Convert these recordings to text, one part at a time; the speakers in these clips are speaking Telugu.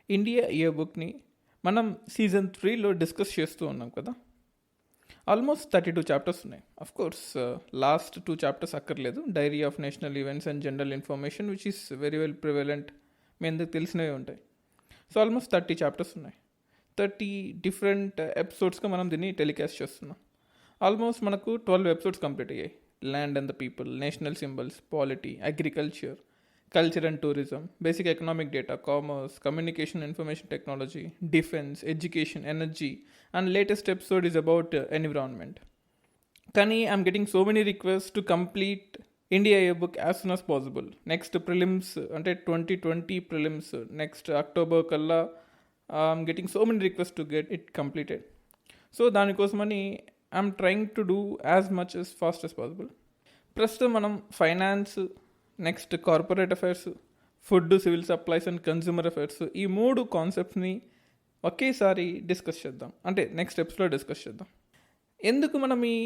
ఇండియా ఇయర్ బుక్ని మనం సీజన్ 3లో డిస్కస్ చేస్తూ ఉన్నాం కదా. ఆల్మోస్ట్ 32 చాప్టర్స్ ఉన్నాయి. కోర్స్ లాస్ట్ 2 చాప్టర్స్ అక్కర్లేదు. Diary of national events and general information which is very well prevalent, మీ అందరికి తెలిసినవి ఉంటాయి. సో ఆల్మోస్ట్ 30 చాప్టర్స్ ఉన్నాయి. 30 డిఫరెంట్ ఎపిసోడ్స్గా మనం దీన్ని టెలికాస్ట్ చేస్తున్నాం. ఆల్మోస్ట్ మనకు 12 ఎపిసోడ్స్ కంప్లీట్ అయ్యాయి. Land and the people, national symbols, polity, agriculture, culture and tourism, basic economic data, commerce, communication information technology, defence, education, energy, and latest episode is about environment. కానీ I'm getting so many request to complete India year book as soon as possible. Next prelims అంటే 2020 ప్రిలిమ్స్ నెక్స్ట్ అక్టోబర్ కల్లా I'm getting so many request to get it completed. So దానికోసమని I'm trying to do as much as fast as possible. ప్రస్తుతం మనం finance, next corporate affairs, food, civil supplies and consumer affairs, ఈ 3 కాన్సెప్ట్స్ని ఒకేసారి డిస్కస్ చేద్దాం. అంటే నెక్స్ట్ స్టెప్స్లో డిస్కస్ చేద్దాం. ఎందుకు మనం ఈ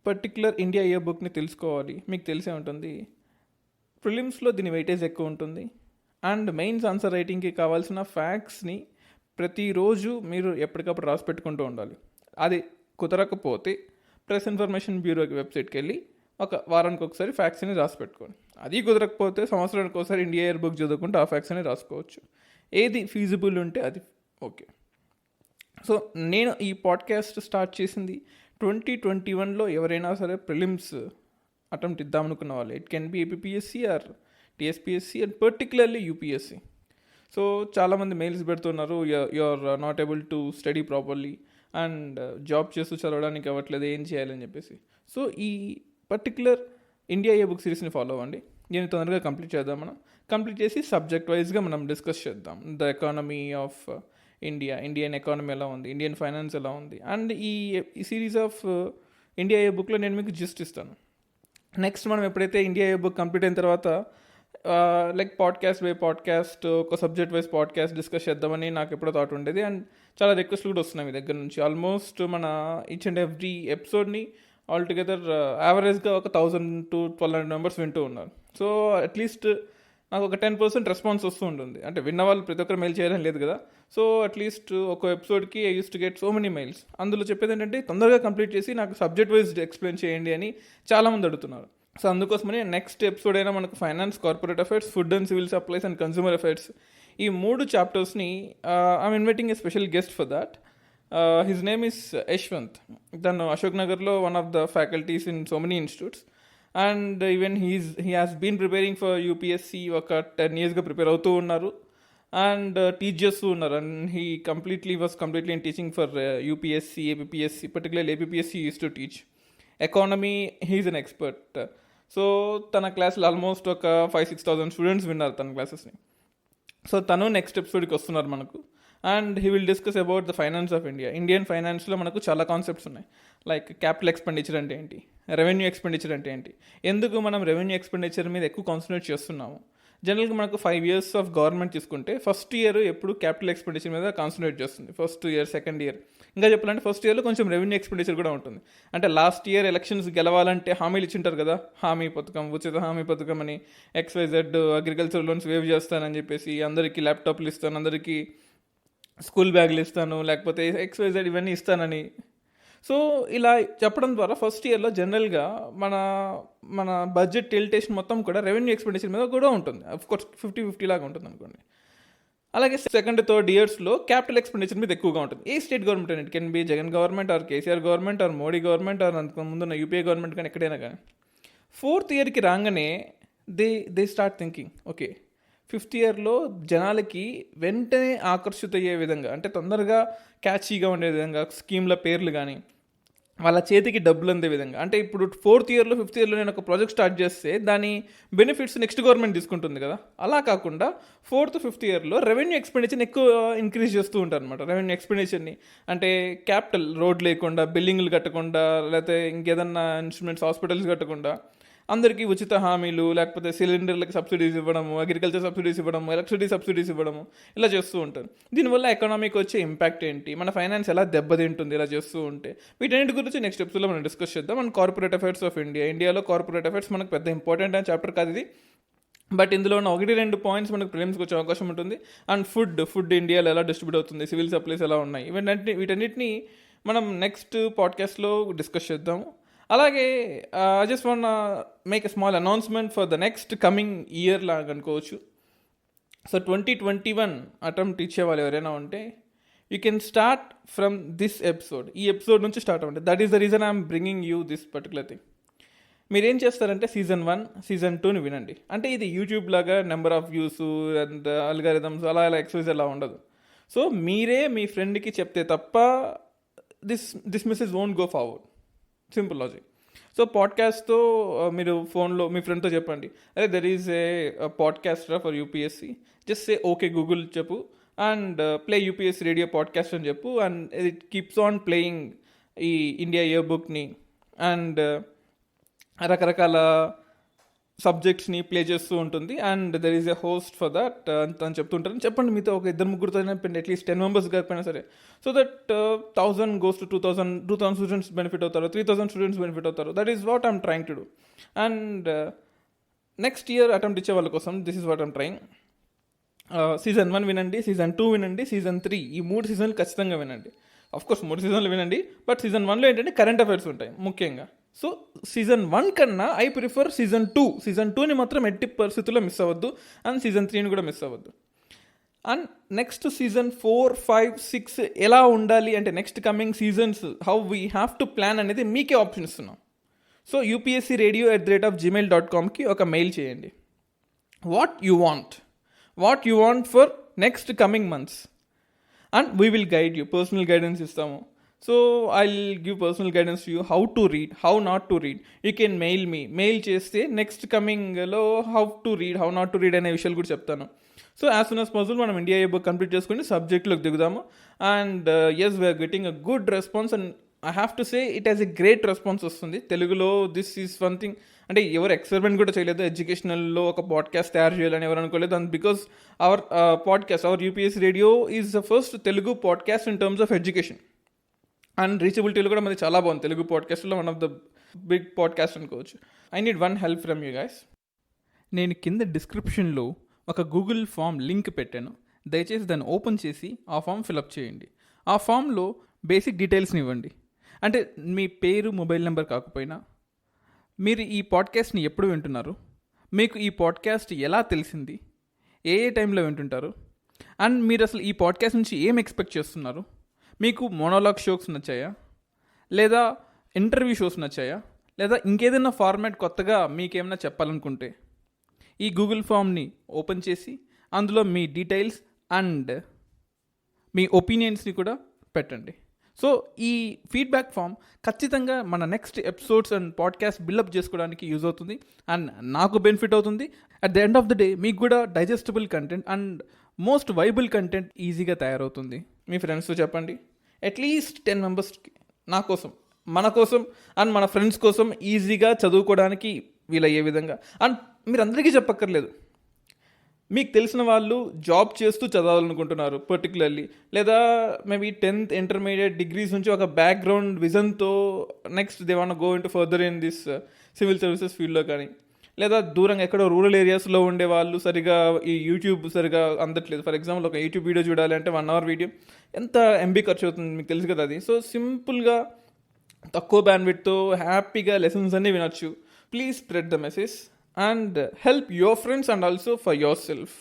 పర్టిక్యులర్ ఇండియా ఇయర్ బుక్ని తెలుసుకోవాలి? మీకు తెలిసే ఉంటుంది, ప్రిలిమ్స్లో దీని వెయిటేజ్ ఎక్కువ ఉంటుంది. అండ్ మెయిన్స్ ఆన్సర్ రైటింగ్కి కావాల్సిన ఫ్యాక్ట్స్ని ప్రతిరోజు మీరు ఎప్పటికప్పుడు రాసి పెట్టుకుంటూ ఉండాలి. అది కుదరకపోతే ప్రెస్ ఇన్ఫర్మేషన్ బ్యూరోకి వెబ్సైట్కి వెళ్ళి ఒక వారానికి ఒకసారి ఫ్యాక్ట్స్ని రాసి పెట్టుకోండి. అది కుదరకపోతే సంవత్సరానికి ఒకసారి ఇండియా ఇయర్ బుక్ చదువుకుంటే ఆ ఫ్యాక్ట్స్ని రాసుకోవచ్చు. ఏది ఫీజిబుల్ ఉంటే అది ఓకే. సో నేను ఈ పాడ్కాస్ట్ స్టార్ట్ చేసింది 2021లో. ఎవరైనా సరే ప్రిలిమ్స్ అటెంప్ట్ ఇద్దామనుకున్న వాళ్ళు, it can be APPSC or TSPSC and particularly UPSC. So చాలామంది మెయిల్స్ పెడుతున్నారు, you are not able to study properly and job చేస్తూ చదవడానికి అవ్వట్లేదు, ఏం చేయాలని చెప్పేసి. సో ఈ పర్టికులర్ ఇండియా ఇయర్ బుక్ సిరీస్ని ఫాలో అవ్వండి. దీన్ని తొందరగా కంప్లీట్ చేద్దాం. మనం కంప్లీట్ చేసి సబ్జెక్ట్ వైజ్గా మనం డిస్కస్ చేద్దాం. The economy of India, Indian economy ఎలా ఉంది, ఇండియన్ ఫైనాన్స్ ఎలా ఉంది, అండ్ ఈ సిరీస్ ఆఫ్ ఇండియా ఇయర్ బుక్లో నేను మీకు జిస్ట్ ఇస్తాను. నెక్స్ట్ మనం ఎప్పుడైతే ఇండియా ఇయర్ బుక్ కంప్లీట్ అయిన తర్వాత లైక్ పాడ్కాస్ట్ ఒక సబ్జెక్ట్ వైజ్ పాడ్కాస్ట్ డిస్కస్ చేద్దామని నాకు ఎప్పుడో థాట్ ఉండేది. అండ్ చాలా రిక్వెస్ట్లు కూడా వస్తున్నాయి మీ దగ్గర నుంచి. ఆల్మోస్ట్ మన ఈచ్ అండ్ ఎవ్రీ ఎపిసోడ్ని ఆల్టుగెదర్ యావరేజ్గా ఒక 1000 to 1200 మెంబర్స్ వింటూ ఉన్నారు. సో అట్లీస్ట్ నాకు ఒక 10% రెస్పాన్స్ వస్తూ ఉంటుంది. అంటే విన్న వాళ్ళు ప్రతి ఒక్కరు మెయిల్ చేయాలని లేదు కదా. సో అట్లీస్ట్ ఒక ఎపిసోడ్కి I use to get so many mails. అందులో చెప్పేది ఏంటంటే తొందరగా కంప్లీట్ చేసి నాకు సబ్జెక్ట్ వైజ్ ఎక్స్ప్లెయిన్ చేయండి అని చాలామంది అడుగుతున్నారు. సో అందుకోసమని నెక్స్ట్ ఎపిసోడ్ అయినా మనకు finance, corporate affairs, food and civil supplies and consumer affairs, ఈ 3 చాప్టర్స్ని I'm inviting a special guest for that. His name is Yashwant. తను అశోక్ నగర్లో one of the faculties in so many institutes. And even he has been preparing for UPSC. ఒక 10 yearsగా ప్రిపేర్ అవుతూ ఉన్నారు అండ్ టీచ్ చేస్తూ ఉన్నారు. And he was completely in teaching for UPSC, APSC, particularly APSC use to teach economy. He's an expert. So తన క్లాస్లో ఆల్మోస్ట్ ఒక 5,000-6,000 స్టూడెంట్స్ విన్నారు తన క్లాసెస్ని. సో తను నెక్స్ట్ ఎపిసోడ్కి వస్తున్నారు మనకు. And he will discuss about the finance of India. Indian ఫైనాన్స్లో మనకు చాలా కాన్సెప్ట్స్ ఉన్నాయి. లైక్ క్యాపిటల్ ఎక్స్పెండిచర్ అంటే ఏంటి, రెవెన్యూ ఎక్స్పెండిచర్ అంటే ఏంటి, ఎందుకు మనం రెవెన్యూ ఎక్స్పెండిచర్ మీద ఎక్కువ కాన్సన్ట్రేట్ చేస్తున్నాము. జనరల్గా మనకు 5 years ఆఫ్ గవర్నమెంట్ తీసుకుంటే ఫస్ట్ ఇయర్ ఎప్పుడు క్యాపిటల్ ఎక్స్పెండిచర్ మీద కాన్సన్ట్రేట్ చేస్తుంది. First year, second year. ఇంకా చెప్పాలంటే ఫస్ట్ ఇయర్లో కొంచెం రెవెన్యూ ఎక్స్పెండిచర్ కూడా ఉంటుంది. అంటే లాస్ట్ ఇయర్ ఎలక్షన్స్ గెలవాలంటే హామీలు ఇచ్చింటారు కదా, హామీ పథకం, ఉచిత హామీ పథకం అని, XYZ అగ్రికల్చర్ లోన్స్ వేవ్ చేస్తానని చెప్పేసి, అందరికీ ల్యాప్టాప్లు ఇస్తాను, అందరికీ స్కూల్ బ్యాగులు ఇస్తాను, లేకపోతే XYZ ఇవన్నీ ఇస్తానని. సో ఇలా చెప్పడం ద్వారా ఫస్ట్ ఇయర్లో జనరల్గా మన బడ్జెట్ టిల్టేషన్ మొత్తం కూడా రెవెన్యూ ఎక్స్పెండిచర్ మీద కూడా ఉంటుంది. అఫ్కోర్స్ 50-50 లాగా ఉంటుంది అనుకోండి. అలాగే సెకండ్, థర్డ్ ఇయర్స్లో క్యాపిటల్ ఎక్స్పెండిచర్ మీద ఎక్కువగా ఉంటుంది. ఏ స్టేట్ గవర్నమెంట్ అని, it can B Jagan government are KCR government are Modi government are అంతకు ముందున్న యూపీఏ గవర్నమెంట్ కానీ ఎక్కడైనా కానీ. ఫోర్త్ ఇయర్కి రాగానే they start thinking, okay 5th yearలో జనాలకి వెంటనే ఆకర్షితయ్యే విధంగా, అంటే తొందరగా క్యాచీగా ఉండే విధంగా స్కీమ్ల పేర్లు కానీ, వాళ్ళ చేతికి డబ్బులు అందే విధంగా. అంటే ఇప్పుడు 4th yearలో 5th yearలో నేను ఒక ప్రాజెక్ట్ స్టార్ట్ చేస్తే దాని బెనిఫిట్స్ నెక్స్ట్ గవర్నమెంట్ తీసుకుంటుంది కదా. అలా కాకుండా 4th, 5th yearలో రెవెన్యూ ఎక్స్పెండిచర్ని ఎక్కువ ఇంక్రీజ్ చేస్తూ ఉంటారు అనమాట. రెవెన్యూ ఎక్స్పెండిచర్ని అంటే క్యాపిటల్, రోడ్ లేకుండా, బిల్డింగ్లు కట్టకుండా, లేకపోతే ఇంకేదన్నా ఇన్స్ట్రుమెంట్స్, హాస్పిటల్స్ కట్టకుండా అందరికీ ఉచిత హామీలు, లేకపోతే సిలిండర్లకు సబ్సిడీస్ ఇవ్వడము, అగ్రికల్చర్ సబ్సిడీస్ ఇవ్వడము, ఎలక్ట్రిసిటీ సబ్సిడీస్ ఇవ్వడము, ఇలా చేస్తూ ఉంటారు. దీనివల్ల ఎకనామీకి వచ్చే ఇంపాక్ట్ ఏంటి, మన ఫైనాన్స్ ఎలా దెబ్బతింటుంది ఇలా చేస్తూ ఉంటే, వీటన్నిటి గురించి నెక్స్ట్ ఎపిసోడ్లో మనం డిస్కస్ చేద్దాం. అండ్ కార్పొరేట్ అఫైర్స్ ఆఫ్ ఇండియాలో కార్పొరేట్ అఫైర్స్ మనకు పెద్ద ఇంపార్టెంట్ అని చాప్టర్ కాదు ఇది. బట్ ఇందులో ఉన్న 1-2 పాయింట్స్ మనకు ప్రిలిమ్స్కి వచ్చే అవకాశం ఉంటుంది. అండ్ ఫుడ్ ఇండియాలో ఎలా డిస్ట్రిబ్యూట్ అవుతుంది, సివిల్ సప్లైస్ ఎలా ఉన్నాయి, వీటన్నిటిని మనం నెక్స్ట్ పాడ్కాస్ట్లో డిస్కస్ చేద్దాము. అలాగే I just want make a small announcement for the next coming year లాగా అనుకోవచ్చు. సో 2021 అటెంప్ట్ ఇచ్చే వాళ్ళు ఎవరైనా ఉంటే you can start from this episode. ఈ ఎపిసోడ్ నుంచి స్టార్ట్ అవ్వండి. That is the reason I'm bringing you this particular thing. మీరేం చేస్తారంటే Season 1, Season 2ని వినండి. అంటే ఇది యూట్యూబ్ లాగా number of views and algorithms అలా ఎక్సైజ్ అలా ఉండదు. సో మీరే మీ ఫ్రెండ్కి చెప్తే తప్ప this message won't go forward. Simple logic. So పాడ్కాస్ట్తో మీరు ఫోన్లో మీ ఫ్రెండ్తో చెప్పండి, అదే there is a podcaster for UPSC, just say okay Google చెప్పు and play UPSC radio podcast అని చెప్పు. And it keeps on playing ఈ ఇండియా ఇయర్ బుక్ని అండ్ రకరకాల సబ్జెక్ట్స్ని ప్లే చేస్తూ ఉంటుంది. And there is a host for that అని చెప్తుంటారు. చెప్పండి మీతో ఒక 2-3 అట్లీస్ట్ 10 మెంబర్స్ కాకపోయినా సరే. So that 1000 goes to 2000 students benefit అవుతారు, 3000 స్టూడెంట్స్ బెనిఫిట్ అవుతారు. That is what I'm trying to do. And next year attempt ఇచ్చే వాళ్ళ కోసం this is what I'm trying. Season 1 వినండి, Season 2 వినండి, Season 3 ఈ 3 సీజన్లు ఖచ్చితంగా వినండి. అఫ్కోర్స్ 3 సీజన్లు వినండి, బట్ Season 1లో ఏంటంటే కరెంట్ అఫైర్స్ ఉంటాయి ముఖ్యంగా. సో Season 1 కన్నా ఐ ప్రిఫర్ Season 2. Season 2ని మాత్రం ఎట్టి పరిస్థితుల్లో మిస్ అవ్వద్దు. అండ్ Season 3ని కూడా మిస్ అవ్వద్దు. అండ్ నెక్స్ట్ Season 4, 5, 6 ఎలా ఉండాలి అంటే next coming seasons how we have to plan అనేది మీకే ఆప్షన్ ఇస్తున్నాం. సో upscradio@gmail.comకి ఒక మెయిల్ చేయండి. What you want for next coming months and we will guide you. Personal guidance ఇస్తాము. So I will give personal guidance to you, how to read, how not to read. You can mail చేస్తే నెక్స్ట్ కమింగ్లో how to read, how not to read అనే విషయాలు కూడా చెప్తాను. So as soon as possible మనం ఇండియా ఏ బుక్ కంప్లీట్ చేసుకుని సబ్జెక్ట్లోకి దిగుదాము. And as we're getting a good response and I have to say it has a great response వస్తుంది తెలుగులో. దిస్ ఈజ్ వన్ థింగ్, అంటే ఎవరు ఎక్స్పెరిమెంట్ కూడా చేయలేదు ఎడ్యుకేషనల్లో ఒక పాడ్కాస్ట్ తయారు చేయాలని ఎవరు అనుకోలేదు. And because our podcast, our UPSC radio is the first Telugu podcast in terms of education. And రీచబిలిటీలో కూడా మనది చాలా బాగుంది. తెలుగు పాడ్కాస్ట్లో one of the big podcast అనుకోవచ్చు. I need one help from you guys. నేను కింద డిస్క్రిప్షన్లో ఒక గూగుల్ ఫామ్ లింక్ పెట్టాను. దయచేసి దాన్ని ఓపెన్ చేసి ఆ ఫామ్ ఫిలప్ చేయండి. ఆ ఫామ్లో బేసిక్ డీటెయిల్స్ని ఇవ్వండి. అంటే మీ పేరు, మొబైల్ నెంబర్ కాకపోయినా మీరు ఈ పాడ్కాస్ట్ని ఎప్పుడు వింటున్నారు, మీకు ఈ పాడ్కాస్ట్ ఎలా తెలిసింది, ఏ టైంలో వింటుంటారు, అండ్ మీరు అసలు ఈ పాడ్కాస్ట్ నుంచి ఏం ఎక్స్పెక్ట్ చేస్తున్నారు, మీకు మోనోలాగ్ షోస్ నచ్చాయా, లేదా ఇంటర్వ్యూ షోస్ నచ్చాయా, లేదా ఇంకేదైనా ఫార్మాట్ కొత్తగా మీకేమైనా చెప్పాలనుకుంటే ఈ గూగుల్ ఫామ్ని ఓపెన్ చేసి అందులో మీ డీటెయిల్స్ అండ్ మీ ఒపీనియన్స్ని కూడా పెట్టండి. సో ఈ ఫీడ్బ్యాక్ ఫామ్ ఖచ్చితంగా మన next episodes and podcast buildup చేసుకోవడానికి యూజ్ అవుతుంది అండ్ నాకు బెనిఫిట్ అవుతుంది. At the end of the day మీకు కూడా digestible content and most viable content ఈజీగా తయారవుతుంది. మీ ఫ్రెండ్స్తో చెప్పండి, అట్లీస్ట్ 10 మెంబర్స్కి, నా కోసం, మన కోసం అండ్ మన ఫ్రెండ్స్ కోసం ఈజీగా చదువుకోవడానికి వీలయ్యే విధంగా. అండ్ మీరు అందరికీ చెప్పక్కర్లేదు, మీకు తెలిసిన వాళ్ళు జాబ్ చేస్తూ చదవాలనుకుంటున్నారు పర్టికులర్లీ, లేదా మేబీ 10th ఇంటర్మీడియట్ డిగ్రీస్ నుంచి ఒక బ్యాక్గ్రౌండ్ విజన్తో next they want go into further in this civil services ఫీల్డ్లో, కానీ లేదా దూరంగా ఎక్కడో రూరల్ ఏరియాస్లో ఉండే వాళ్ళు సరిగా ఈ యూట్యూబ్ సరిగా అందట్లేదు. ఫర్ ఎగ్జాంపుల్ ఒక యూట్యూబ్ వీడియో చూడాలి అంటే 1 hour వీడియో ఎంత MB ఖర్చు అవుతుంది మీకు తెలుసు కదా అది. సో సింపుల్గా తక్కువ బ్యాండ్విడ్త్తో హ్యాపీగా లెసన్స్ అన్నీ వినొచ్చు. Please spread the message and help your friends and also for your self.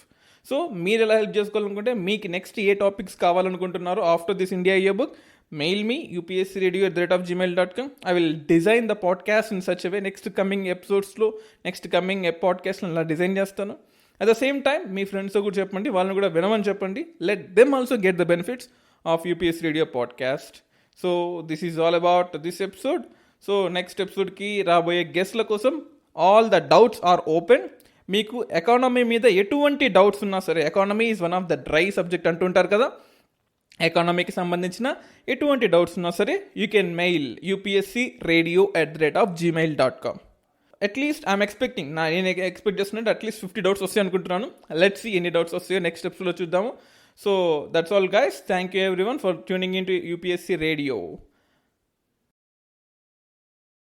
So మీరు ఎలా హెల్ప్ చేసుకోవాలనుకుంటే, మీకు నెక్స్ట్ ఏ టాపిక్స్ కావాలనుకుంటున్నారో after this India year book, mail మీ upscradio@gmail.com. I will design the podcast in such a way. Next coming ఎపిసోడ్స్లో, నెక్స్ట్ కమింగ్ పాడ్కాస్ట్లో ఇలా డిజైన్ చేస్తాను. అట్ ద సేమ్ టైం మీ ఫ్రెండ్స్తో కూడా చెప్పండి, వాళ్ళని కూడా వినమని చెప్పండి. Let them also get the benefits of UPSC radio podcast. So this is all about this episode. So next ఎపిసోడ్కి రాబోయే గెస్ట్ల కోసం all the doubts are open. మీకు ఎకానమీ మీద ఎటువంటి డౌట్స్ ఉన్నా సరే, economy is one of the dry subject అంటుంటారు కదా, ఎకానమీకి సంబంధించిన ఎటువంటి డౌట్స్ ఉన్నా సరే you can mail upscradio@gmail.com. At least I'm expecting, నేను ఎక్స్పెక్ట్ చేస్తున్నట్టు అట్లీస్ట్ 50 డౌట్స్ వస్తాయి అనుకుంటున్నాను. లెట్స్ సీ ఎన్ని డౌట్స్ వస్తాయో నెక్స్ట్ ఎపిసోడ్లో చూద్దాము. So that's all guys. Thank you everyone for tuning in to UPSC radio.